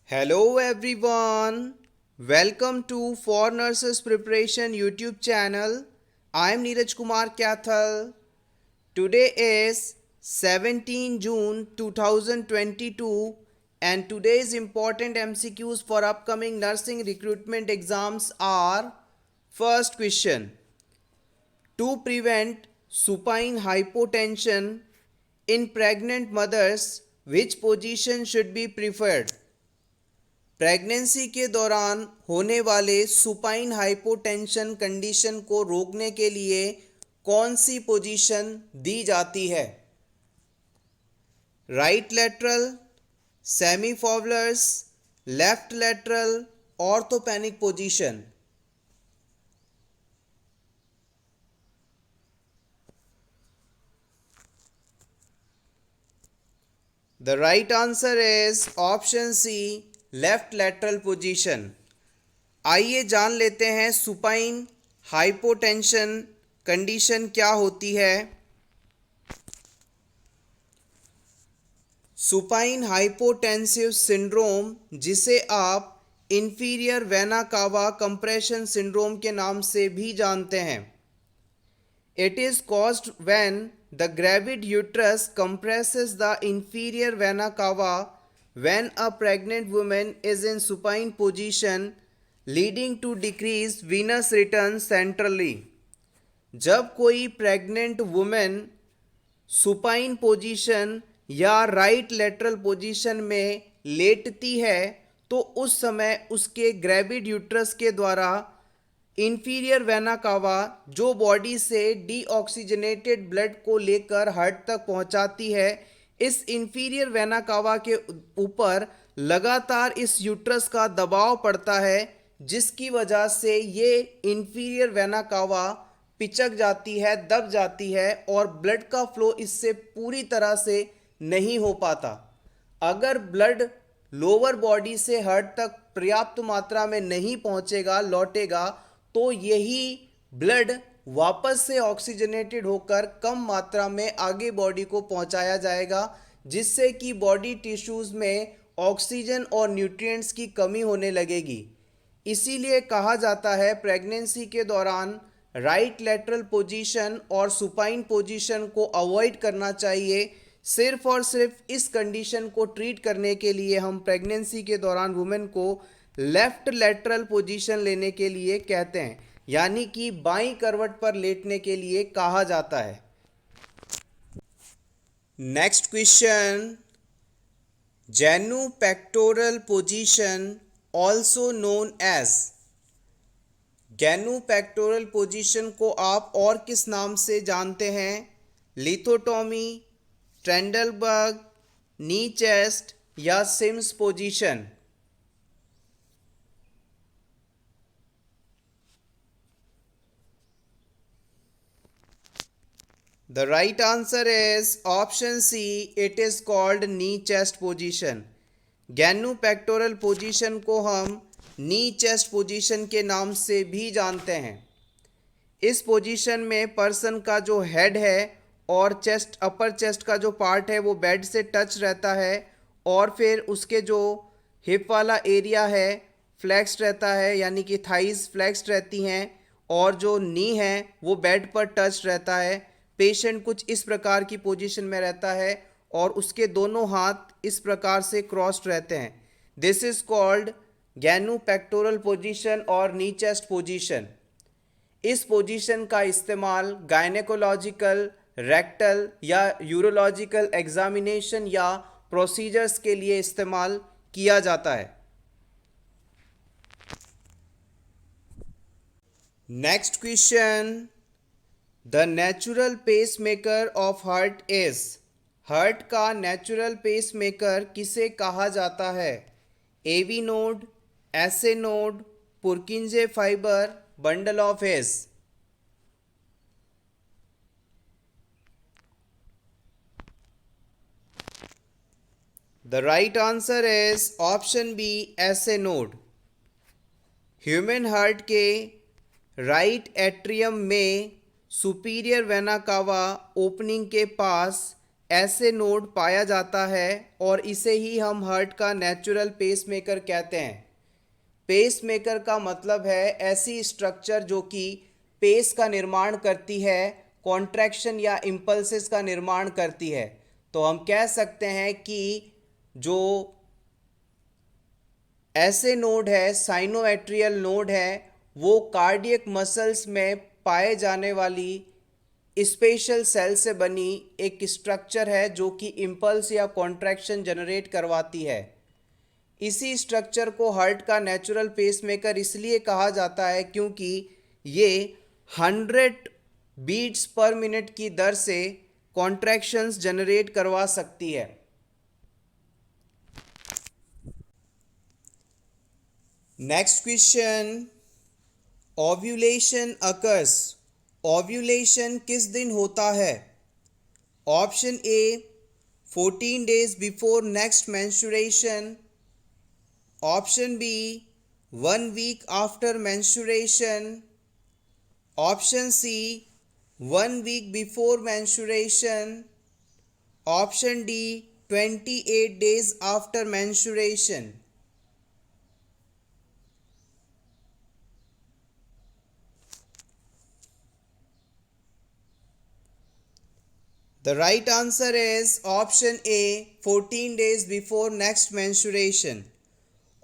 Hello everyone. Welcome to For Nurses Preparation YouTube channel. I am Neeraj Kumar Kathal. Today is 17 June 2022 and today's important MCQs for upcoming nursing recruitment exams are: first question, to prevent supine hypotension in pregnant mothers, which position should be preferred? Pregnancy के दौरान होने वाले supine hypotension condition को रोकने के लिए कौन सी position दी जाती है? Right lateral, semi Fowler's, left lateral, orthopneic position. The right answer is option C, left lateral position. आइए जान लेते हैं सुपाइन हाइपोटेंशन कंडीशन क्या होती है। सुपाइन हाइपोटेंसिव सिंड्रोम, जिसे आप inferior vena cava compression syndrome के नाम से भी जानते हैं, it is caused when the gravid uterus compresses the inferior vena cava when a pregnant woman is in supine position, leading to decreased venous return centrally। जब कोई pregnant women supine position या right lateral position में लेटती है तो उस समय उसके gravid uterus के द्वारा इंफीरियर वेना कावा, जो बॉडी से डीऑक्सीजनेटेड ब्लड को लेकर हार्ट तक पहुंचाती है, इस इंफीरियर वेना कावा के ऊपर लगातार इस यूट्रस का दबाव पड़ता है, जिसकी वजह से ये इंफीरियर वेना कावा पिचक जाती है, दब जाती है और ब्लड का फ्लो इससे पूरी तरह से नहीं हो पाता। अगर ब्लड लोअर बॉडी से हार्ट तक पर्याप्त मात्रा में नहीं पहुंचेगा, लौटेगा, तो यही ब्लड वापस से ऑक्सीजनेटेड होकर कम मात्रा में आगे बॉडी को पहुंचाया जाएगा, जिससे कि बॉडी टिश्यूज़ में ऑक्सीजन और न्यूट्रिएंट्स की कमी होने लगेगी। इसीलिए कहा जाता है प्रेगनेंसी के दौरान राइट लेटरल पोजीशन और सुपाइन पोजीशन को अवॉइड करना चाहिए। सिर्फ और सिर्फ इस कंडीशन को ट्रीट करने के लिए हम प्रेगनेंसी के दौरान वुमेन को लेफ्ट लेटरल पोजीशन लेने के लिए कहते हैं, यानी कि बाईं करवट पर लेटने के लिए कहा जाता है। Next question, genu pectoral position also known as. Genu pectoral position को आप और किस नाम से जानते हैं? लिथोटॉमी, ट्रेंडलबर्ग, नी चेस्ट या Sims position? The right answer is option C, it is called knee chest position। Genu pectoral position को हम नी चेस्ट पोजीशन के नाम से भी जानते हैं। इस पोजीशन में पर्सन का जो हेड है और चेस्ट, अपर चेस्ट का जो पार्ट है वो बेड से टच रहता है और फिर उसके जो हिप वाला एरिया है फ्लेक्स्ड रहता है, यानी कि थाइज फ्लेक्स्ड रहती हैं और जो नी है वो बेड पर टच रहता है। पेशेंट कुछ इस प्रकार की पोजीशन में रहता है और उसके दोनों हाथ इस प्रकार से क्रॉस्ड रहते हैं। This is called genu pectoral position और नी चेस्ट पोजीशन। इस पोजीशन का इस्तेमाल गायनेकोलॉजिकल, रेक्टल या यूरोलॉजिकल एग्जामिनेशन या प्रोसीजर्स के लिए इस्तेमाल किया जाता है। Next question, the natural pacemaker of heart is. Heart का नेचुरल पेस मेकर किसे कहा जाता है? AV node, SA node, Purkinje fibre, bundle of His? The right answer is option B, SA node. Human heart के right atrium में superior vena cava opening के पास ऐसे node पाया जाता है और इसे ही हम हार्ट का नेचुरल पेसमेकर कहते हैं। पेसमेकर का मतलब है ऐसी स्ट्रक्चर जो कि पेस का निर्माण करती है, कॉन्ट्रैक्शन या इम्पल्सेस का निर्माण करती है। तो हम कह सकते हैं कि जो ऐसे नोड है, साइनोएट्रियल नोड है, वो कार्डियक मसल्स में पाए जाने वाली स्पेशल सेल से बनी एक स्ट्रक्चर है जो कि इम्पल्स या कॉन्ट्रैक्शन जनरेट करवाती है। इसी स्ट्रक्चर को हार्ट का नेचुरल पेसमेकर इसलिए कहा जाता है क्योंकि ये 100 बीट्स पर मिनट की दर से कॉन्ट्रैक्शंस जनरेट करवा सकती है। Next question, ovulation occurs. Ovulation किस दिन होता है? Option A 14 days before next menstruation, option B 1 week after menstruation, option C 1 week before menstruation, option D 28 days after menstruation. The right answer is option A 14 days before next menstruation।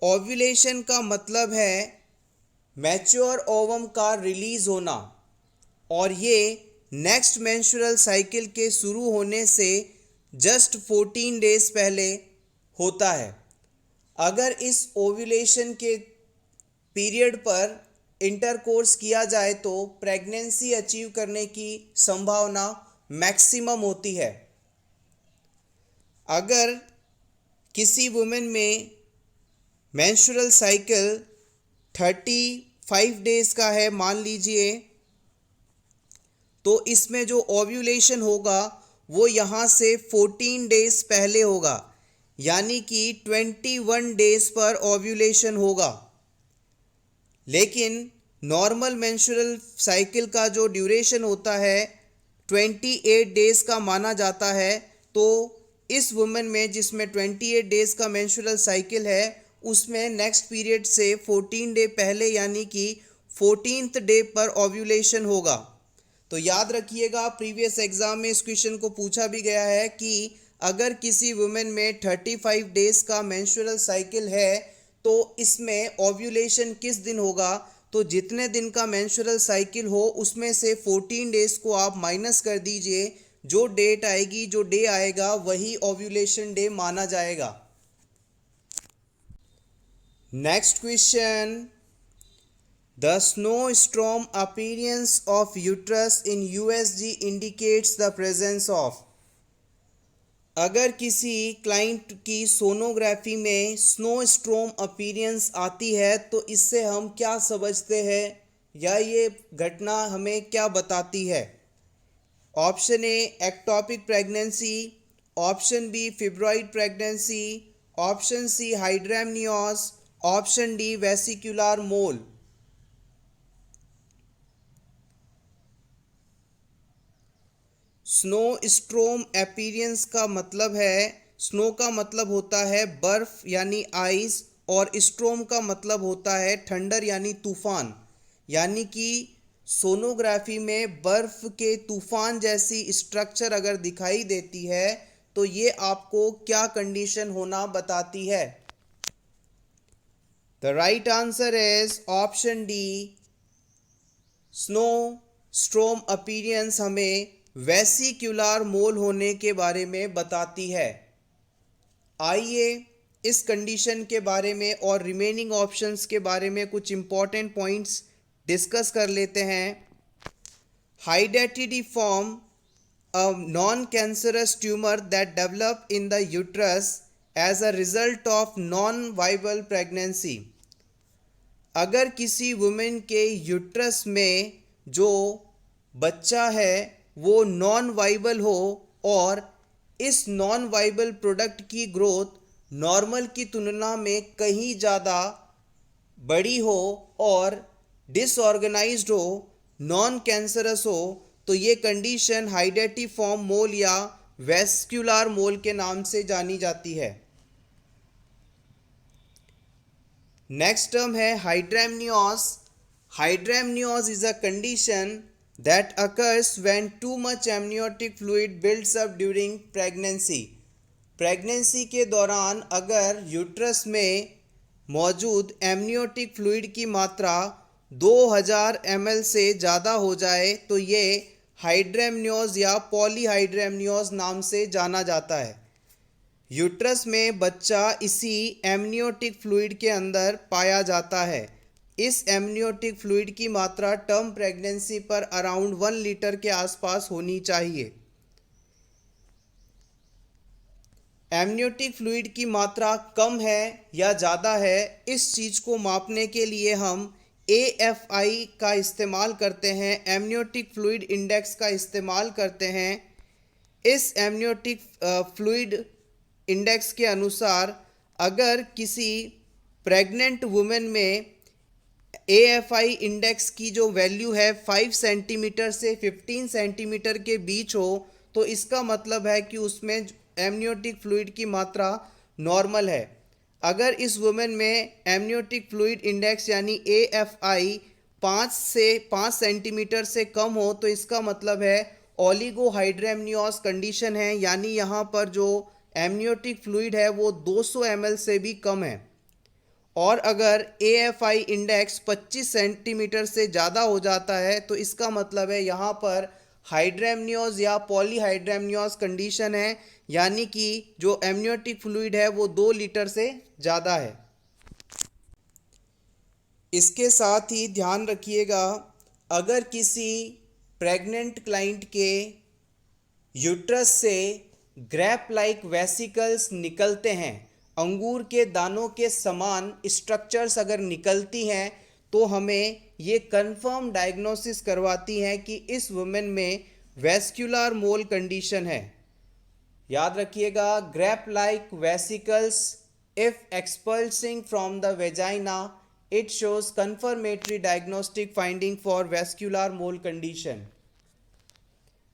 Ovulation का मतलब है mature ovum का release होना और ये next menstrual cycle के शुरू होने से जस्ट 14 डेज पहले होता है। अगर इस ओव्यूलेशन के पीरियड पर इंटरकोर्स किया जाए तो प्रेगनेंसी अचीव करने की संभावना मैक्सिमम होती है। अगर किसी वुमेन में मेंस्ट्रुअल साइकिल 35 डेज का है मान लीजिए, तो इसमें जो ओव्यूलेशन होगा वो यहाँ से 14 डेज पहले होगा, यानी कि 21 डेज पर ओव्यूलेशन होगा। लेकिन नॉर्मल मेंस्ट्रुअल साइकिल का जो ड्यूरेशन होता है 28 डेज का माना जाता है। तो इस वुमेन में जिसमें 28 डेज का मेंस्ट्रुअल साइकिल है उसमें नेक्स्ट पीरियड से 14 डे पहले यानी कि 14th डे पर ओव्यूलेशन होगा। तो याद रखिएगा, प्रीवियस एग्जाम में इस क्वेश्चन को पूछा भी गया है कि अगर किसी वुमेन में 35 डेज का मेंस्ट्रुअल साइकिल है तो इसमें ओव्यूलेशन किस दिन होगा। तो जितने दिन का मेंस्ट्रुअल साइकिल हो उसमें से 14 डेज को आप माइनस कर दीजिए, जो डेट आएगी, जो डे आएगा वही ओव्यूलेशन डे माना जाएगा। Next question, the snowstorm appearance of uterus in USG indicates the presence of. अगर किसी क्लाइंट की सोनोग्राफी में स्नोस्टॉर्म अपीयरेंस आती है तो इससे हम क्या समझते हैं या ये घटना हमें क्या बताती है? Option A ectopic pregnancy, option B fibroid pregnancy, option C hydramnios, option D vesicular mole. Snowstorm appearance का मतलब है, स्नो का मतलब होता है बर्फ यानी आइस और स्टॉर्म का मतलब होता है थंडर यानी तूफान। यानी कि सोनोग्राफी में बर्फ के तूफान जैसी स्ट्रक्चर अगर दिखाई देती है तो ये आपको क्या कंडीशन होना बताती है? The right answer is option D, snowstorm appearance हमें वेसिकुलर मोल होने के बारे में बताती है। आइए इस कंडीशन के बारे में और रिमेनिंग ऑप्शंस के बारे में कुछ इंपॉर्टेंट पॉइंट्स डिस्कस कर लेते हैं। Hydatidiform, a non cancerous tumour that develop in the uterus as a result of non viable pregnancy. अगर किसी वुमेन के यूट्रस में जो बच्चा है वो नॉन वाइबल हो और इस नॉन वाइबल प्रोडक्ट की ग्रोथ नॉर्मल की तुलना में कहीं ज़्यादा बड़ी हो और डिसऑर्गेनाइज्ड हो, नॉन कैंसरस हो, तो ये कंडीशन हाइडेटिफॉर्म मोल या वेस्क्युलर मोल के नाम से जानी जाती है। नेक्स्ट टर्म है hydramnios. Hydramnios is a condition that occurs when too much amniotic fluid builds up during pregnancy। Pregnancy के दौरान अगर यूट्रस में मौजूद एमनियोटिक फ्लूइड की मात्रा 2000 ml से ज़्यादा हो जाए तो ये हाइड्रेमनियोस या पॉलीहाइड्रेमनियोस नाम से जाना जाता है। यूट्रस में बच्चा इसी एमनियोटिक फ्लूइड के अंदर पाया जाता है। इस एमनियोटिक फ्लूइड की मात्रा टर्म प्रेगनेंसी पर अराउंड 1 लीटर के आसपास होनी चाहिए। एमनियोटिक फ्लूइड की मात्रा कम है या ज़्यादा है, इस चीज़ को मापने के लिए हम AFI का इस्तेमाल करते हैं, एमनियोटिक फ्लूइड इंडेक्स का इस्तेमाल करते हैं। इस एमनियोटिक फ्लूइड इंडेक्स के अनुसार अगर किसी प्रेग्नेंट वुमेन में AFI इंडेक्स की जो वैल्यू है 5 सेंटीमीटर से 15 सेंटीमीटर के बीच हो तो इसका मतलब है कि उसमें एमनियोटिक फ्लूइड की मात्रा नॉर्मल है। अगर इस वुमेन में एमनियोटिक फ्लूइड इंडेक्स यानी AFI 5 सेंटीमीटर से कम हो तो इसका मतलब है ओलिगोहाइड्रेमनियोस कंडीशन है, यानी यहाँ पर जो एमनियोटिक फ्लूइड है वो 200 ml से भी कम है। और अगर AFI इंडेक्स 25 सेंटीमीटर से ज़्यादा हो जाता है तो इसका मतलब है यहाँ पर हाइड्रेमनियोस या पॉलीहाइड्रेमनियोस कंडीशन है, यानी कि जो एमनियोटिक फ्लूइड है वो 2 लीटर से ज़्यादा है। इसके साथ ही ध्यान रखिएगा, अगर किसी प्रेग्नेंट क्लाइंट के यूट्रस से ग्रैप लाइक वेसिकल्स निकलते हैं, अंगूर के दानों के समान स्ट्रक्चर्स अगर निकलती हैं तो हमें ये कंफर्म डायग्नोसिस करवाती हैं कि इस वुमेन में वेस्क्युलर मोल कंडीशन है। याद रखिएगा, grape like vesicles if expulsing from the vagina it shows confirmatory diagnostic finding for vesicular mole condition.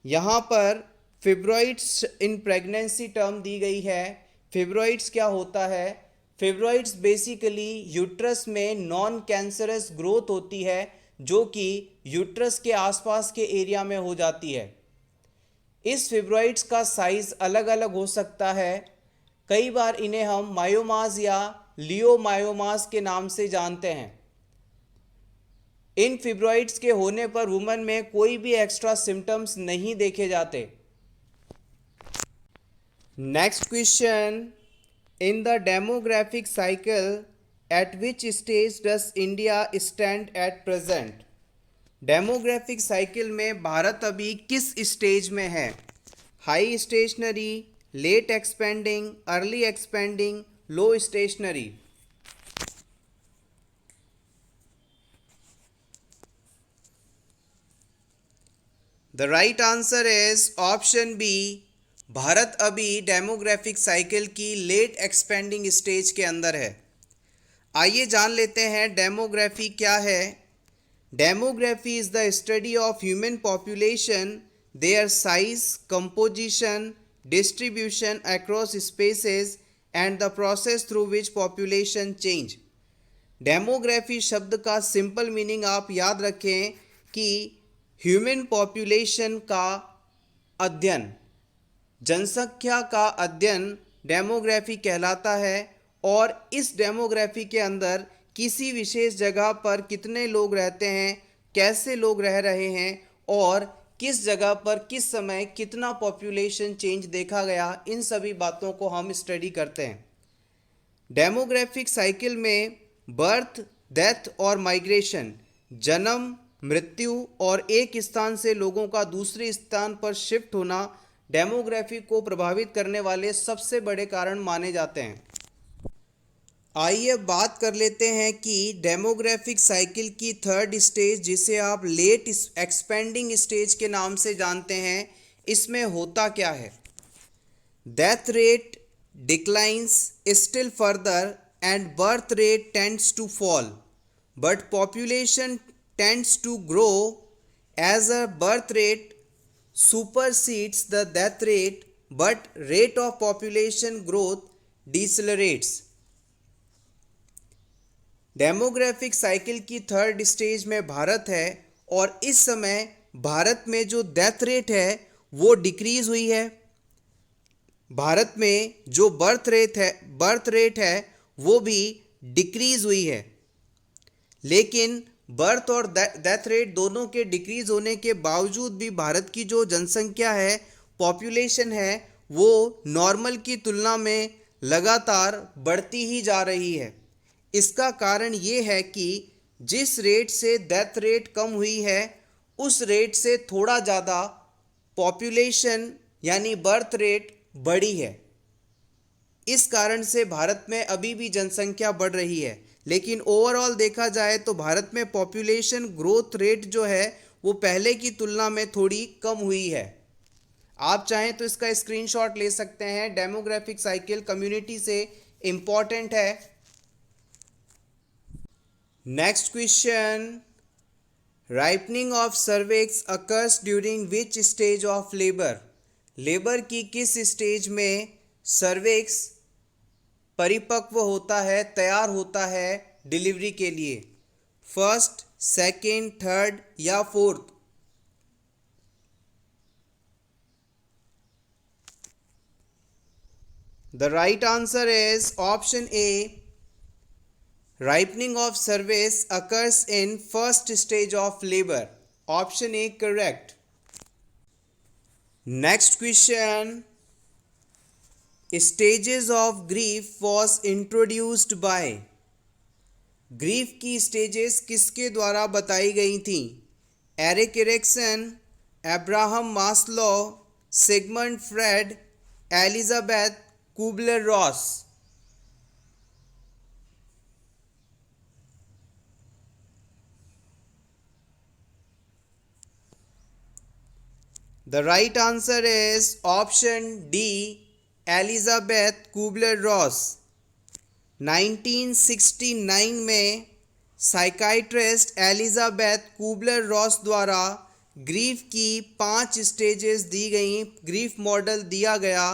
यहाँ पर फिब्रॉइड्स इन प्रेगनेंसी टर्म दी गई है। फिब्रॉइड्स क्या होता है? फिब्रॉइड्स बेसिकली यूट्रस में नॉन कैंसरस ग्रोथ होती है जो कि यूट्रस के आसपास के एरिया में हो जाती है। इस फिब्रॉइड्स का साइज अलग अलग हो सकता है। कई बार इन्हें हम मायोमास या लियोमायोमास के नाम से जानते हैं। इन फिब्रॉइड्स के होने पर वुमन में कोई भी एक्स्ट्रा सिम्टम्स नहीं देखे जाते। Next question, in the demographic cycle at which stage does India stand at present? Demographic cycle में भारत अभी किस स्टेज में है? High stationary, late expanding, early expanding, low stationary? The right answer is option B, Bharat अभी demographic cycle की late expanding stage के अंदर है। आइए जान लेते हैं डेमोग्राफी क्या है। Demography is the study of human population, their size, composition, distribution across spaces and the process through which population change. Demography शब्द का सिंपल मीनिंग आप याद रखें कि ह्यूमन पॉपुलेशन का अध्ययन, जनसंख्या का अध्ययन डेमोग्राफी कहलाता है। और इस डेमोग्राफी के अंदर किसी विशेष जगह पर कितने लोग रहते हैं, कैसे लोग रह रहे हैं और किस जगह पर किस समय कितना पॉपुलेशन चेंज देखा गया, इन सभी बातों को हम स्टडी करते हैं। डेमोग्राफिक साइकिल में बर्थ, डेथ और माइग्रेशन, जन्म, मृत्यु और एक स्थान से लोगों का दूसरे स्थान पर शिफ्ट होना डेमोग्राफी को प्रभावित करने वाले सबसे बड़े कारण माने जाते हैं। आइए बात कर लेते हैं कि डेमोग्राफिक साइकिल की थर्ड स्टेज, जिसे आप लेट एक्सपेंडिंग स्टेज के नाम से जानते हैं, इसमें होता क्या है? Death rate declines still further and birth rate tends to fall but population tends to grow as a birth rate supersedes the death rate. but rate of population growth decelerates. Demographic cycle की third stage में भारत है और इस समय भारत में जो death rate है वो डिक्रीज हुई है। भारत में जो बर्थ रेट है वो भी डिक्रीज हुई है, लेकिन बर्थ और डेथ रेट दोनों के डिक्रीज होने के बावजूद भी भारत की जो जनसंख्या है, पॉपुलेशन है, वो नॉर्मल की तुलना में लगातार बढ़ती ही जा रही है। इसका कारण ये है कि जिस रेट से डेथ रेट कम हुई है उस रेट से थोड़ा ज़्यादा पॉपुलेशन यानी बर्थ रेट बढ़ी है। इस कारण से भारत में अभी भी जनसंख्या बढ़ रही है, लेकिन ओवरऑल देखा जाए तो भारत में पॉपुलेशन ग्रोथ रेट जो है वो पहले की तुलना में थोड़ी कम हुई है। आप चाहें तो इसका स्क्रीनशॉट ले सकते हैं। डेमोग्राफिक साइकिल कम्युनिटी से इंपॉर्टेंट है। Next question, ripening of cervix occurs during which stage of labour? Labour की किस स्टेज में सर्विक्स परिपक्व होता है, तैयार होता है डिलीवरी के लिए? फर्स्ट, सेकेंड, थर्ड या fourth? The right answer is option A, ripening of cervix occurs in first stage of labor. Option A correct. Next question, stages of grief was introduced by? grief की stages किसके द्वारा बताई गई थी? Eric Erikson, Abraham Maslow, Sigmund Freud, Elizabeth Kubler Ross? The right answer is option D, Elizabeth Kubler-Ross। 1969 में psychiatrist Elizabeth Kubler Ross द्वारा grief की 5 stages दी गई, ग्रीफ मॉडल दिया गया,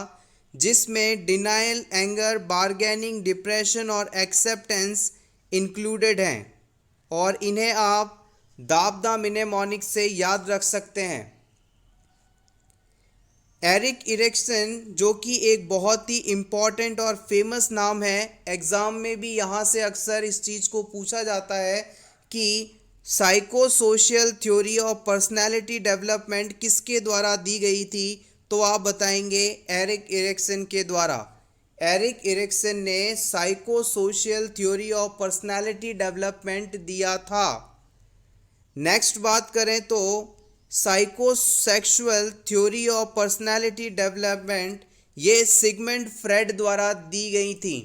जिसमें डिनाइल, एंगर, बार्गेनिंग, डिप्रेशन और एक्सेप्टेंस इंक्लूडेड हैं, और इन्हें आप दाब द मिनेमोनिक से याद रख सकते हैं। एरिक इरिक्सन, जो कि एक बहुत ही इम्पॉर्टेंट और फेमस नाम है, एग्ज़ाम में भी यहाँ से अक्सर इस चीज़ को पूछा जाता है कि psycho social theory of personality development किसके द्वारा दी गई थी, तो आप बताएंगे एरिक इरिक्सन के द्वारा। एरिक इरिक्सन ने psycho social theory of personality development दिया था। नेक्स्ट बात करें तो psychosexual theory of personality development ये सिगमंड फ्रेड द्वारा दी गई थी।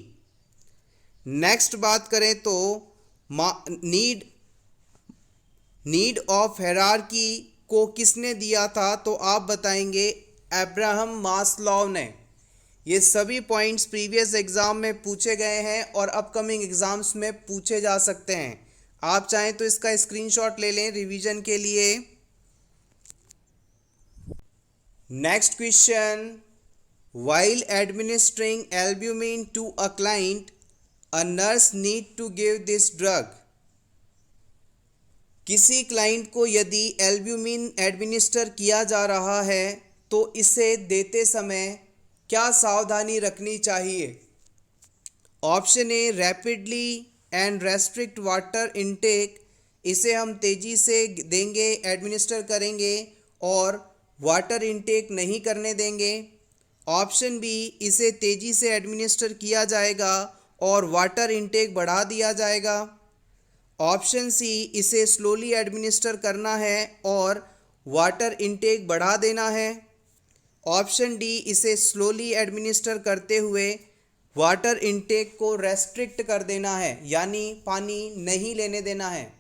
नेक्स्ट बात करें तो नीड ऑफ हायरार्की को किसने दिया था, तो आप बताएंगे अब्राहम मास्लो ने। ये सभी पॉइंट्स प्रीवियस एग्जाम में पूछे गए हैं और अपकमिंग एग्जाम्स में पूछे जा सकते हैं। आप चाहें तो इसका स्क्रीनशॉट ले लें रिवीजन के लिए। Next question, while administering albumin to a client, a nurse need to give this drug. किसी क्लाइंट को यदि एल्ब्यूमिन एडमिनिस्टर किया जा रहा है तो इसे देते समय क्या सावधानी रखनी चाहिए? Option A, rapidly and restrict water intake, इसे हम तेज़ी से देंगे, एडमिनिस्टर करेंगे और वाटर इनटेक नहीं करने देंगे। ऑप्शन बी, इसे तेज़ी से एडमिनिस्टर किया जाएगा और वाटर इनटेक बढ़ा दिया जाएगा। ऑप्शन सी, इसे स्लोली एडमिनिस्टर करना है और वाटर इनटेक बढ़ा देना है। ऑप्शन डी, इसे स्लोली एडमिनिस्टर करते हुए वाटर इनटेक को रेस्ट्रिक्ट कर देना है, यानी पानी नहीं लेने देना है।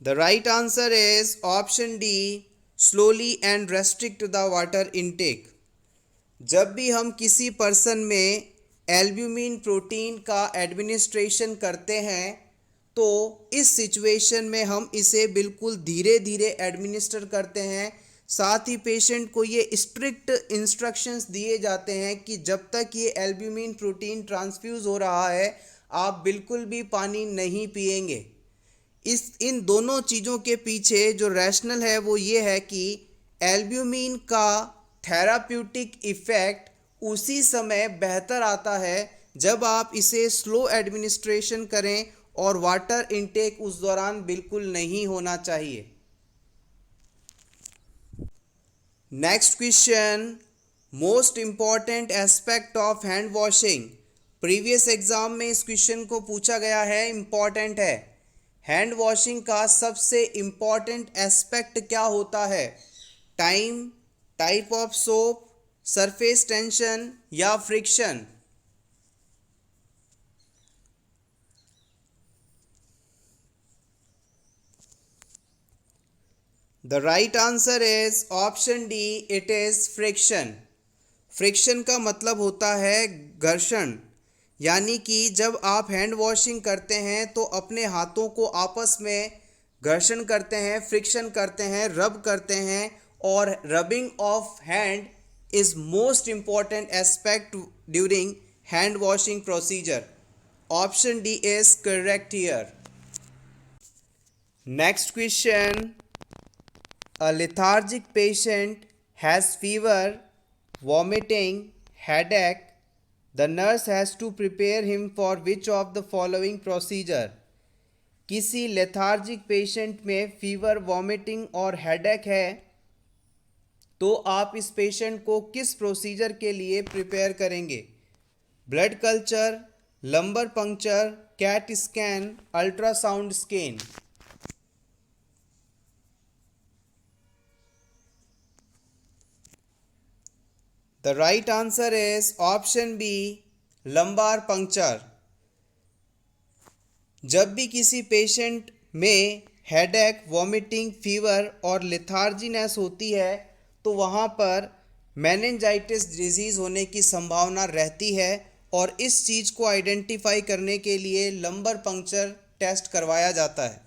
The right answer is option D, slowly and restrict the water intake। जब भी हम किसी पर्सन में एल्ब्यूमिन प्रोटीन का एडमिनिस्ट्रेशन करते हैं तो इस सिचुएशन में हम इसे बिल्कुल धीरे धीरे एडमिनिस्टर करते हैं। साथ ही पेशेंट को ये स्ट्रिक्ट इंस्ट्रक्शंस दिए जाते हैं कि जब तक ये एल्ब्यूमिन प्रोटीन ट्रांसफ्यूज़ हो रहा है आप बिल्कुल भी पानी नहीं पिएंगे। इन दोनों चीज़ों के पीछे जो रैशनल है वो ये है कि एल्ब्यूमिन का थेराप्यूटिक इफ़ेक्ट उसी समय बेहतर आता है जब आप इसे स्लो एडमिनिस्ट्रेशन करें और वाटर इनटेक उस दौरान बिल्कुल नहीं होना चाहिए। Next question, most important aspect of hand washing. Previous exam में इस क्वेश्चन को पूछा गया है, इम्पॉर्टेंट है। हैंड वॉशिंग का सबसे इम्पॉर्टेंट एस्पेक्ट क्या होता है? Time, type of soap, surface tension या friction? The right answer is option D, it is friction. Friction का मतलब होता है घर्षण, यानी कि जब आप हैंड वॉशिंग करते हैं तो अपने हाथों को आपस में घर्षण करते हैं, फ्रिक्शन करते हैं, रब करते हैं, और rubbing of hand is most important aspect during hand washing procedure. Option D is correct here. Next question, a lethargic patient has fever, vomiting, headache. The nurse has to prepare him for which of the following procedure? किसी lethargic patient में fever, vomiting और headache है तो आप इस patient को किस procedure के लिए प्रिपेयर करेंगे? Blood culture, lumbar puncture, CAT scan, ultrasound scan? The right answer is option B, lumbar puncture. जब भी किसी पेशेंट में हेडेक, वॉमिटिंग, फीवर और लेथार्जीनेस होती है तो वहाँ पर मेनिंजाइटिस डिजीज़ होने की संभावना रहती है, और इस चीज़ को आइडेंटिफाई करने के लिए लंबर पंक्चर टेस्ट करवाया जाता है।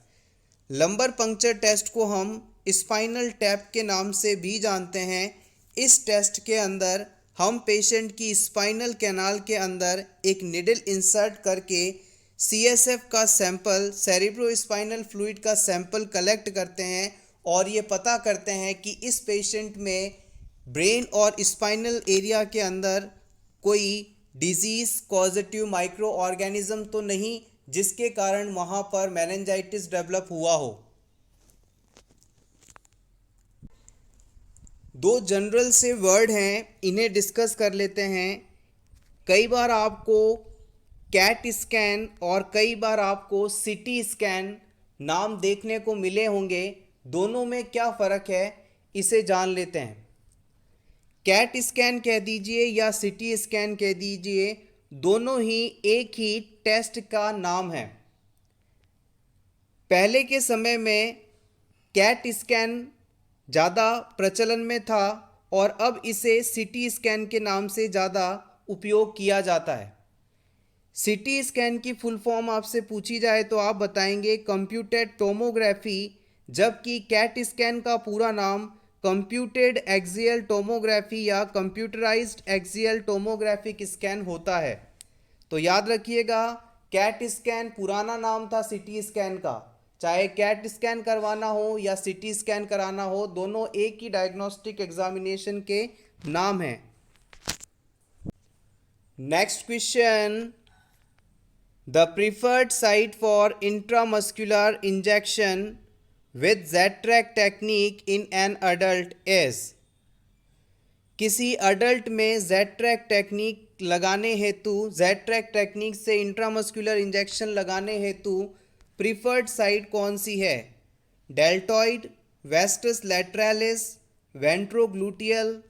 लंबर पंक्चर टेस्ट को हम स्पाइनल टैप के नाम से भी जानते हैं। इस टेस्ट के अंदर हम पेशेंट की स्पाइनल कैनाल के अंदर एक निडल इंसर्ट करके सीएसएफ का सैंपल, सेरिब्रोस्पाइनल फ्लूइड का सैंपल कलेक्ट करते हैं और ये पता करते हैं कि इस पेशेंट में ब्रेन और स्पाइनल एरिया के अंदर कोई डिजीज़ कॉजेटिव माइक्रो ऑर्गेनिज्म तो नहीं जिसके कारण वहाँ पर मेनिंजाइटिस डेवलप हुआ हो। दो जनरल से वर्ड हैं, इन्हें डिस्कस कर लेते हैं। कई बार आपको कैट स्कैन और कई बार आपको सिटी स्कैन नाम देखने को मिले होंगे। दोनों में क्या फ़र्क है इसे जान लेते हैं। कैट स्कैन कह दीजिए या सिटी स्कैन कह दीजिए, दोनों ही एक ही टेस्ट का नाम है। पहले के समय में कैट स्कैन ज़्यादा प्रचलन में था और अब इसे सिटी स्कैन के नाम से ज़्यादा उपयोग किया जाता है। सिटी स्कैन की फुल फॉर्म आपसे पूछी जाए तो आप बताएंगे कंप्यूटेड टोमोग्राफी, जबकि कैट स्कैन का पूरा नाम कंप्यूटेड एक्सियल टोमोग्राफी या कंप्यूटराइज्ड एक्सियल टोमोग्राफिक स्कैन होता है। तो याद रखिएगा, कैट स्कैन पुराना नाम था सिटी स्कैन का। चाहे कैट स्कैन करवाना हो या सिटी स्कैन कराना हो, दोनों एक ही डायग्नोस्टिक एग्जामिनेशन के नाम हैं। Next question, the preferred site for intramuscular injection with Z track technique in an adult is. किसी अडल्ट में ज़ैट्रैक टेक्निक लगाने हेतु, ज़ैट्रैक टेक्निक से इंट्रामस्कुलर इंजेक्शन लगाने हेतु प्रिफर्ड साइट कौन सी है? Deltoid, vastus lateralis, ventrogluteal,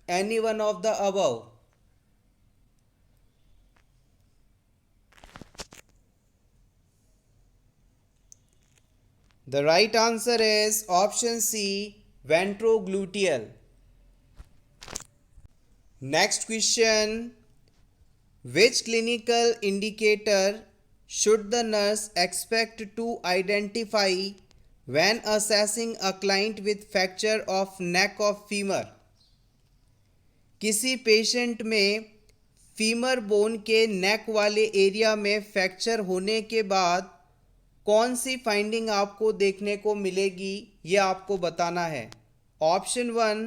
any one of the above? The right answer is option C, ventrogluteal. Next question, which clinical indicator should the nurse expect to identify when assessing a client with fracture of neck of femur? किसी patient में femur bone के नेक वाले area में fracture होने के बाद कौन सी finding आपको देखने को मिलेगी, ये आपको बताना है। Option 1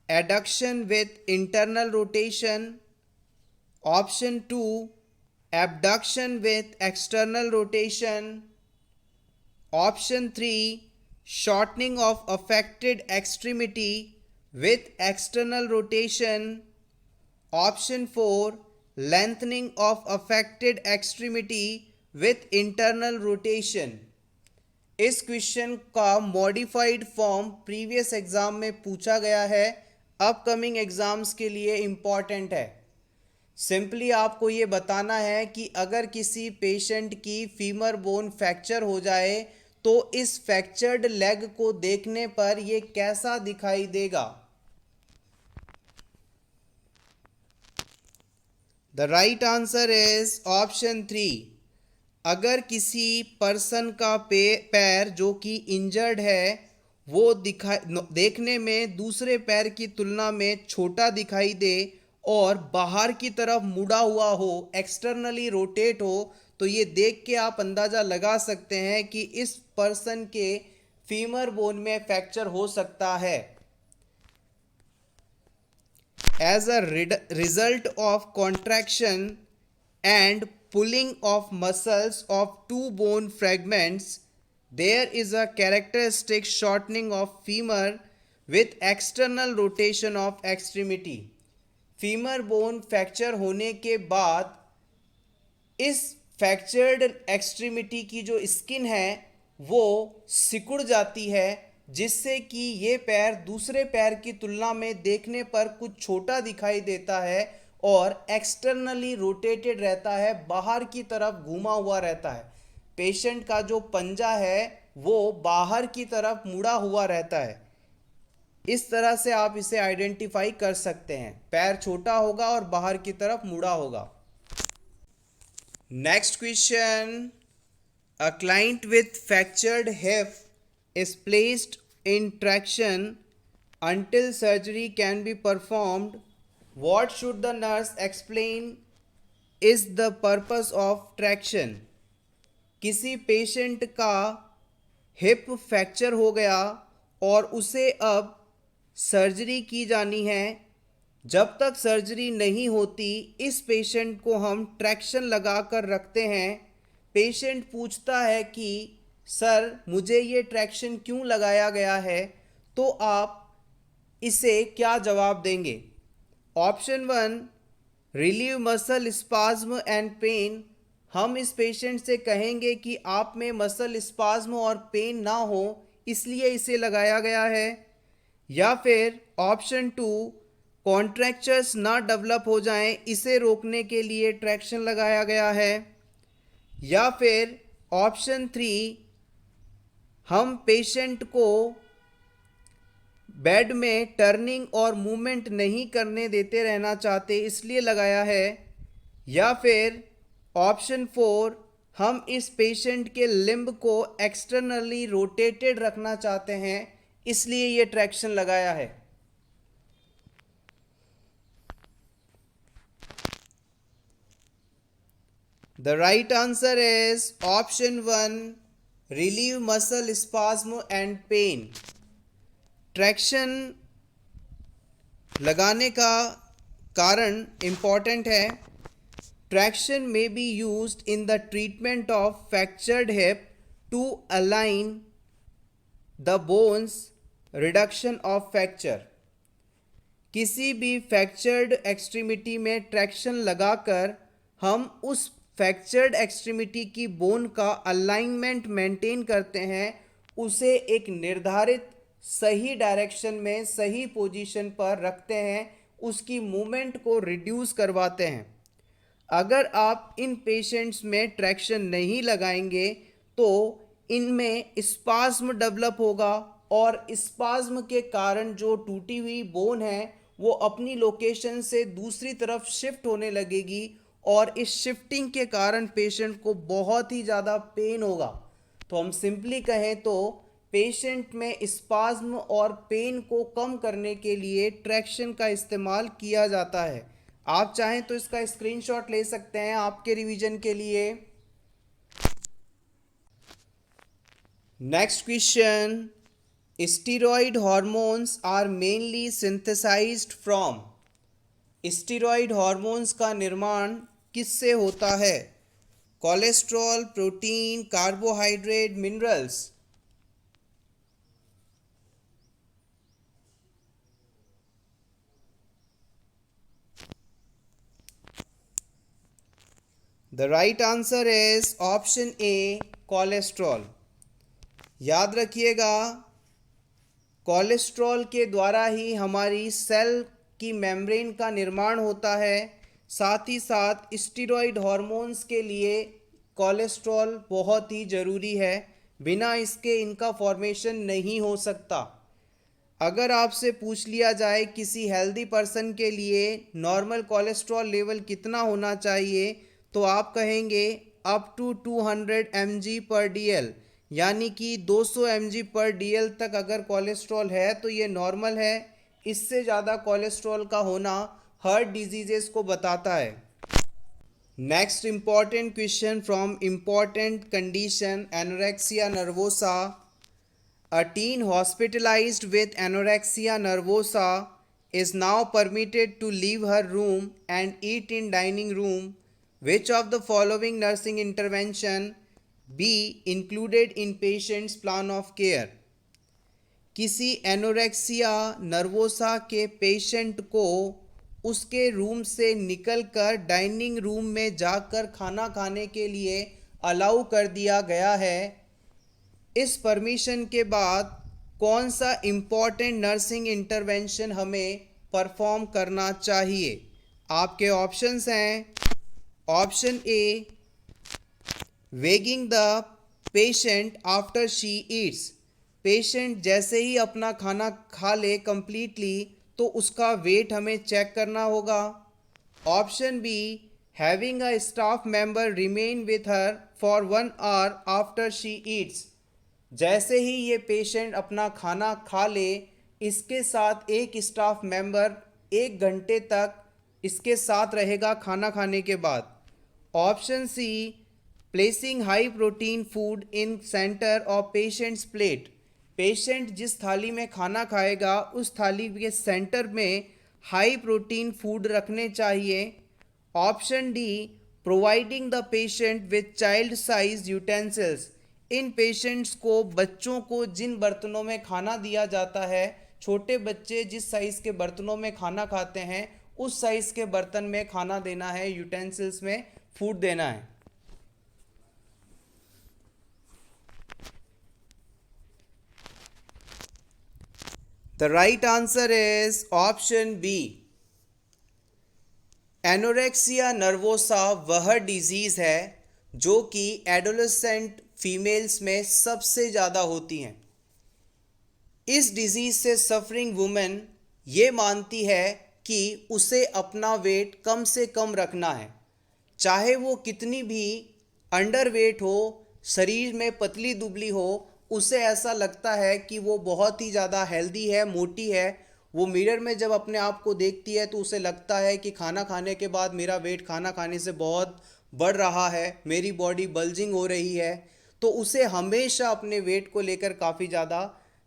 adduction with internal rotation, option 2 abduction with external rotation, option 3 shortening of affected extremity with external rotation, option 4 lengthening of affected extremity with internal rotation। इस क्वेश्चन का मॉडिफाइड फॉर्म प्रीवियस एग्जाम में पूछा गया है, upcoming exams के लिए important है। Simply आपको ये बताना है कि अगर किसी पेशेंट की फीमर बोन फ्रैक्चर हो जाए तो इस फ्रैक्चर्ड लेग को देखने पर ये कैसा दिखाई देगा। The right answer is option 3। अगर किसी पर्सन का पैर जो कि इंजर्ड है वो देखने में दूसरे पैर की तुलना में छोटा दिखाई दे और बाहर की तरफ मुड़ा हुआ हो, एक्सटर्नली रोटेट हो, तो ये देख के आप अंदाज़ा लगा सकते हैं कि इस पर्सन के फीमर बोन में फ्रैक्चर हो सकता है। As a result of contraction and pulling of muscles of two bone fragments there is a characteristic shortening of femur with external rotation of extremity. Femur bone fracture होने के बाद इस fractured extremity की जो skin है वो सिकुड़ जाती है, जिससे कि ये पैर दूसरे पैर की तुलना में देखने पर कुछ छोटा दिखाई देता है और एक्सटर्नली रोटेटेड रहता है, बाहर की तरफ घूमा हुआ रहता है। पेशेंट का जो पंजा है वो बाहर की तरफ मुड़ा हुआ रहता है। इस तरह से आप इसे आइडेंटिफाई कर सकते हैं, पैर छोटा होगा और बाहर की तरफ मुड़ा होगा। Next question, a client with fractured hip is placed in traction until surgery can be performed. What should the nurse explain is the purpose of traction? किसी पेशेंट का हिप फ्रैक्चर हो गया और उसे अब सर्जरी की जानी है। जब तक सर्जरी नहीं होती इस पेशेंट को हम ट्रैक्शन लगा कर रखते हैं। पेशेंट पूछता है कि सर मुझे ये ट्रैक्शन क्यों लगाया गया है, तो आप इसे क्या जवाब देंगे। Option 1 relieve muscle spasm and pain. हम इस पेशेंट से कहेंगे कि आप में मसल स्पाज्म और पेन ना हो इसलिए इसे लगाया गया है। या फिर ऑप्शन 2 कॉन्ट्रैक्चर्स ना डेवलप हो जाएं इसे रोकने के लिए ट्रैक्शन लगाया गया है। या फिर ऑप्शन 3 हम पेशेंट को बेड में टर्निंग और मूवमेंट नहीं करने देते रहना चाहते इसलिए लगाया है। या फिर ऑप्शन 4 हम इस पेशेंट के लिम्ब को एक्सटर्नली रोटेटेड रखना चाहते हैं इसलिए ये ट्रैक्शन लगाया है। The right answer is option 1 relieve muscle spasm and pain. Traction लगाने का कारण इम्पॉर्टेंट है। ट्रैक्शन में be used in the treatment of fractured hip to align the bones, reduction of fracture. किसी भी फ्रैक्चर्ड एक्सट्रीमिटी में ट्रैक्शन लगाकर हम उस फ्रैक्चर्ड एक्सट्रीमिटी की बोन का अलाइनमेंट मेंटेन करते हैं, उसे एक निर्धारित सही डायरेक्शन में सही पोजीशन पर रखते हैं, उसकी मूवमेंट को रिड्यूस करवाते हैं। अगर आप इन पेशेंट्स में ट्रैक्शन नहीं लगाएंगे तो इनमें स्पाज्म डेवलप होगा और स्पाज्म के कारण जो टूटी हुई बोन है वो अपनी लोकेशन से दूसरी तरफ शिफ्ट होने लगेगी और इस शिफ्टिंग के कारण पेशेंट को बहुत ही ज़्यादा पेन होगा। तो हम सिंपली कहें तो पेशेंट में स्पाज्म और पेन को कम करने के लिए ट्रैक्शन का इस्तेमाल किया जाता है। आप चाहें तो इसका स्क्रीनशॉट ले सकते हैं आपके रिवीजन के लिए। Next question, steroid hormones are mainly synthesised from. Steroid hormones का निर्माण किससे होता है? Cholesterol, protein, carbohydrate, minerals. The right answer is option A, cholesterol. याद रखिएगा, कोलेस्ट्रॉल के द्वारा ही हमारी सेल की मेम्ब्रेन का निर्माण होता है। साथ ही साथ स्टीरॉयड हार्मोन्स के लिए कोलेस्ट्रॉल बहुत ही ज़रूरी है, बिना इसके इनका फॉर्मेशन नहीं हो सकता। अगर आपसे पूछ लिया जाए किसी हेल्दी पर्सन के लिए नॉर्मल कोलेस्ट्रॉल लेवल कितना होना चाहिए, तो आप कहेंगे अप टू 200 mg पर DL, यानी कि 200 mg पर DL तक अगर कोलेस्ट्रॉल है तो ये नॉर्मल है। इससे ज़्यादा कोलेस्ट्रॉल का होना हार्ट डिजीजेस को बताता है। Next important question from important condition anorexia nervosa. A teen hospitalized with anorexia nervosa is now permitted to leave her room and eat in dining room. Which of the following nursing intervention be included in patient's plan of care? किसी anorexia nervosa के patient को उसके room से निकलकर dining room में जाकर खाना खाने के लिए अलाउ कर दिया गया है। इस परमिशन के बाद कौन सा इम्पॉर्टेंट नर्सिंग इंटरवेंशन हमें परफॉर्म करना चाहिए? आपके ऑप्शंस हैं। Option A, weighing the patient after she Yeats. Patient जैसे ही अपना खाना खा ले कंप्लीटली तो उसका वेट हमें चेक करना होगा। Option B, having a staff member remain with her for 1 hour after she eats. जैसे ही ये पेशेंट अपना खाना खा ले, इसके साथ एक स्टाफ मेंबर 1 घंटे तक इसके साथ रहेगा खाना खाने के बाद। Option C, placing high protein food in centre of patients plate. Patient जिस थाली में खाना खाएगा उस थाली के सेंटर में हाई प्रोटीन फूड रखने चाहिए। Option D, providing the patient with child size utensils. In patients को, बच्चों को जिन बर्तनों में खाना दिया जाता है, छोटे बच्चे जिस साइज़ के बर्तनों में खाना खाते हैं उस साइज़ के बर्तन में खाना देना है, यूटेंसिल्स में फूड देना है। The right answer is option B. Anorexia nervosa वह डिजीज़ है जो कि एडोलेसेंट फीमेल्स में सबसे ज़्यादा होती हैं। इस डिजीज़ से सफरिंग वुमेन ये मानती है कि उसे अपना वेट कम से कम रखना है, चाहे वो कितनी भी अंडरवेट हो, शरीर में पतली दुबली हो, उसे ऐसा लगता है कि वो बहुत ही ज़्यादा हेल्दी है, मोटी है। वो मिरर में जब अपने आप को देखती है तो उसे लगता है कि खाना खाने के बाद मेरा वेट खाना खाने से बहुत बढ़ रहा है, मेरी बॉडी बल्जिंग हो रही है। तो उसे हमेशा अपने वेट को लेकर काफ़ी ज़्यादा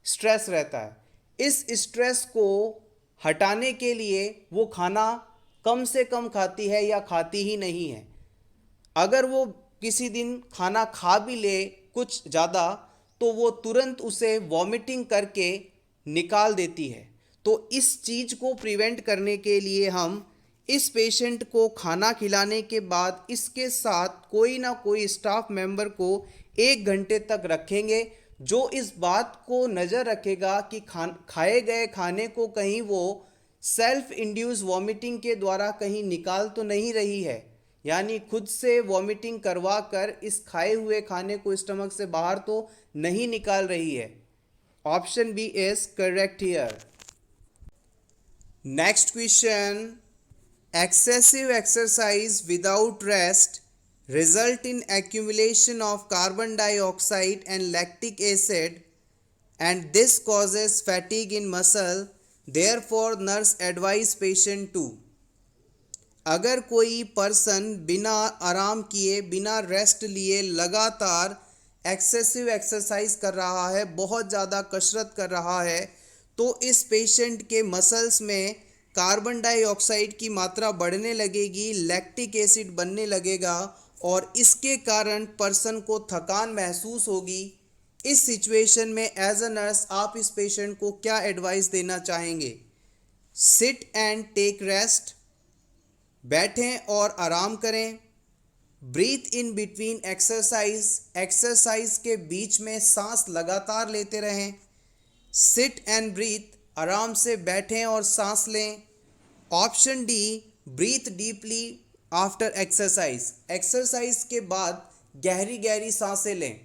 स्ट्रेस रहता है। इस स्ट्रेस को हटाने के लिए वो खाना कम से कम खाती है या खाती ही नहीं है। अगर वो किसी दिन खाना खा भी ले कुछ ज़्यादा तो वो तुरंत उसे वॉमिटिंग करके निकाल देती है। तो इस चीज़ को प्रिवेंट करने के लिए हम इस पेशेंट को खाना खिलाने के बाद इसके साथ कोई ना कोई स्टाफ मेंबर को 1 घंटे तक रखेंगे, जो इस बात को नज़र रखेगा कि खाए गए खाने को कहीं वो सेल्फ इंड्यूस वॉमिटिंग के द्वारा कहीं निकाल तो नहीं रही है, यानी खुद से वॉमिटिंग करवा कर इस खाए हुए खाने को स्टमक से बाहर तो नहीं निकाल रही है। Option B is correct here. Next question, Excessive exercise without rest result in accumulation of carbon dioxide and lactic acid, and this causes fatigue in muscle. Therefore nurse advise patient to, अगर कोई person बिना आराम किए बिना rest लिए लगातार excessive exercise कर रहा है, बहुत ज़्यादा कसरत कर रहा है, तो इस पेशेंट के मसल्स में कार्बन डाइऑक्साइड की मात्रा बढ़ने लगेगी, लैक्टिक एसिड बनने लगेगा और इसके कारण पर्सन को थकान महसूस होगी। इस सिचुएशन में एज अ नर्स आप इस पेशेंट को क्या एडवाइस देना चाहेंगे? सिट एंड टेक रेस्ट, बैठें और आराम करें। Breathe in between exercise, exercise के बीच में सांस लगातार लेते रहें। सिट एंड ब्रीथ, आराम से बैठें और सांस लें। Option D, breathe deeply after exercise, exercise के बाद गहरी गहरी सांसें लें।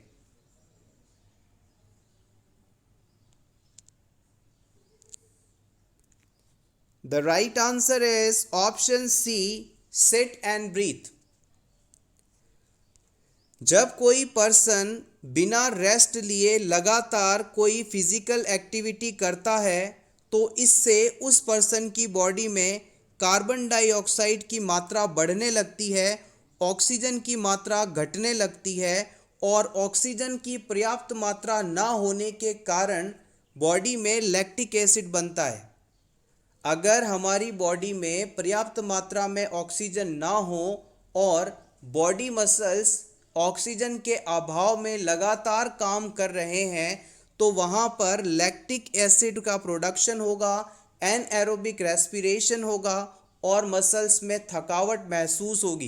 The right answer is option C, sit and breathe. जब कोई पर्सन बिना रेस्ट लिए लगातार कोई फिजिकल एक्टिविटी करता है तो इससे उस पर्सन की बॉडी में कार्बन डाइऑक्साइड की मात्रा बढ़ने लगती है, ऑक्सीजन की मात्रा घटने लगती है और ऑक्सीजन की पर्याप्त मात्रा ना होने के कारण बॉडी में लैक्टिक एसिड बनता है। अगर हमारी बॉडी में पर्याप्त मात्रा में ऑक्सीजन ना हो और बॉडी मसल्स ऑक्सीजन के अभाव में लगातार काम कर रहे हैं तो वहाँ पर लैक्टिक एसिड का प्रोडक्शन होगा, एनएरोबिक रेस्पिरेशन होगा और मसल्स में थकावट महसूस होगी।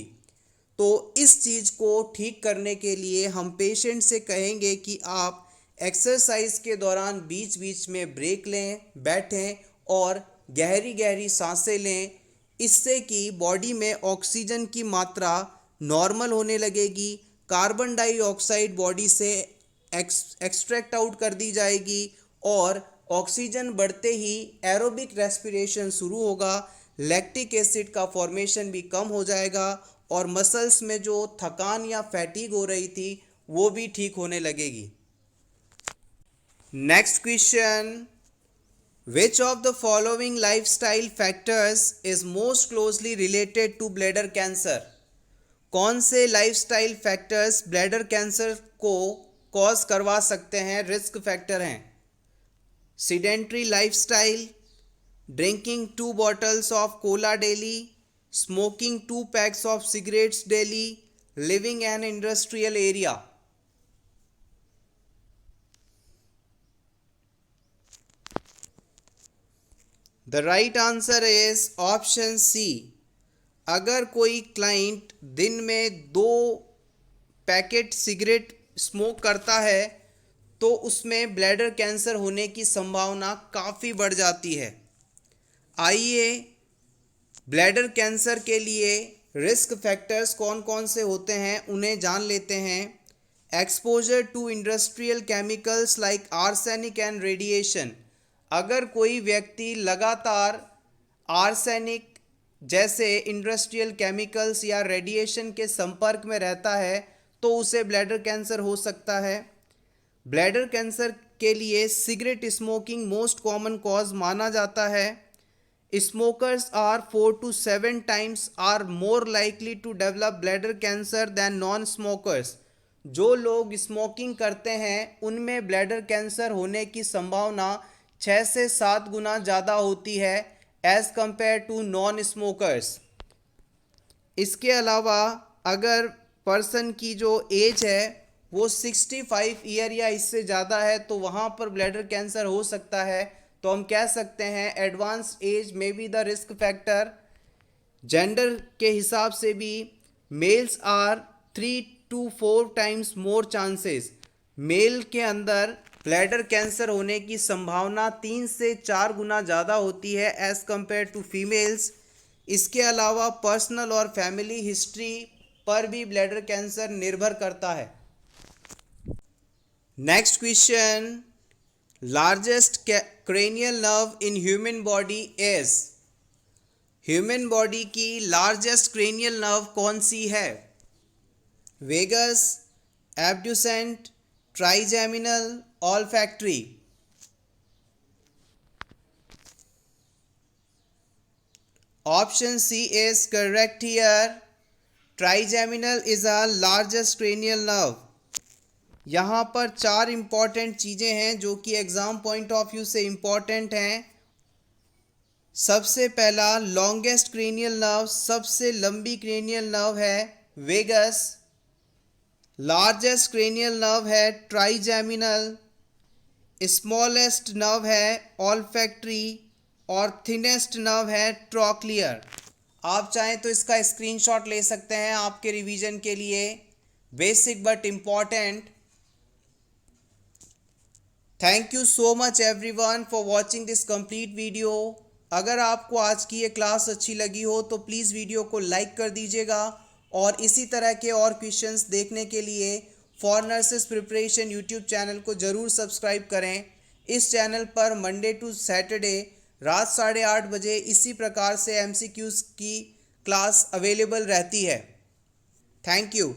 तो इस चीज़ को ठीक करने के लिए हम पेशेंट से कहेंगे कि आप एक्सरसाइज के दौरान बीच बीच में ब्रेक लें, बैठें और गहरी गहरी सांसें लें। इससे कि बॉडी में ऑक्सीजन की मात्रा नॉर्मल होने लगेगी, कार्बन डाइऑक्साइड बॉडी से एक्सट्रैक्ट आउट कर दी जाएगी और ऑक्सीजन बढ़ते ही एरोबिक रेस्पिरेशन शुरू होगा, लैक्टिक एसिड का फॉर्मेशन भी कम हो जाएगा और मसल्स में जो थकान या फैटीग हो रही थी वो भी ठीक होने लगेगी। Next question, Which of the following lifestyle factors is most closely related to bladder cancer? कौन से लाइफस्टाइल फैक्टर्स ब्लैडर कैंसर को कॉज करवा सकते हैं, रिस्क फैक्टर हैं? Sedentary lifestyle, drinking 2 bottles of cola daily, smoking 2 packs of cigarettes daily, living in an industrial area. The right answer is option C. अगर कोई client दिन में 2 packet cigarette smoke करता है तो उसमें ब्लैडर कैंसर होने की संभावना काफ़ी बढ़ जाती है। आइए ब्लैडर कैंसर के लिए रिस्क फैक्टर्स कौन कौन से होते हैं उन्हें जान लेते हैं। Exposure to industrial chemicals like arsenic and radiation, अगर कोई व्यक्ति लगातार आर्सेनिक जैसे इंडस्ट्रियल केमिकल्स या रेडिएशन के संपर्क में रहता है तो उसे ब्लैडर कैंसर हो सकता है। ब्लैडर कैंसर के लिए cigarette smoking most common cause माना जाता है। Smokers are 4 to 7 times are more likely to develop bladder cancer than non smokers, जो लोग स्मोकिंग करते हैं उनमें ब्लैडर कैंसर होने की संभावना 6 से 7 गुना ज़्यादा होती है as compare to non smokers. इसके अलावा अगर पर्सन की जो एज है वो 65 ईयर या इससे ज़्यादा है तो वहाँ पर ब्लैडर कैंसर हो सकता है। तो हम कह सकते हैं एडवांस एज में be the risk factor. Gender के हिसाब से भी males are 3 to 4 times more chances, male के अंदर ब्लैडर कैंसर होने की संभावना 3 से 4 गुना ज़्यादा होती है एज़ कम्पेयर टू फीमेल्स। इसके अलावा पर्सनल और फैमिली हिस्ट्री पर भी ब्लैडर कैंसर निर्भर करता है। Next question, largest cranial nerve in human body is? Human body की लार्जेस्ट क्रेनियल नर्व कौन सी है? Vagus, abducent, trigeminal, olfactory. Option C is correct here. Trigeminal is a largest cranial nerve. यहाँ पर 4 important चीज़ें हैं जो कि एग्ज़ाम पॉइंट ऑफ व्यू से इम्पॉर्टेंट हैं। सबसे पहला, लॉन्गेस्ट क्रेनियल नर्व, सबसे लंबी क्रेनियल नर्व है वेगस। लार्जेस्ट क्रेनियल नर्व है ट्राइजेमिनल। स्मॉलेस्ट नर्व है ऑल्फैक्टरी और थिनेस्ट नर्व है ट्रॉक्लियर। आप चाहें तो इसका स्क्रीनशॉट ले सकते हैं आपके रिवीजन के लिए। Basic but important. Thank you so much everyone for watching this complete video. अगर आपको आज की ये क्लास अच्छी लगी हो तो प्लीज़ वीडियो को लाइक कर दीजिएगा और इसी तरह के और क्वेश्चंस देखने के लिए for nurses preparation YouTube channel को ज़रूर सब्सक्राइब करें। इस चैनल पर मंडे टू सैटरडे रात 8:30 बजे इसी प्रकार से MCQs की क्लास अवेलेबल रहती है। Thank you.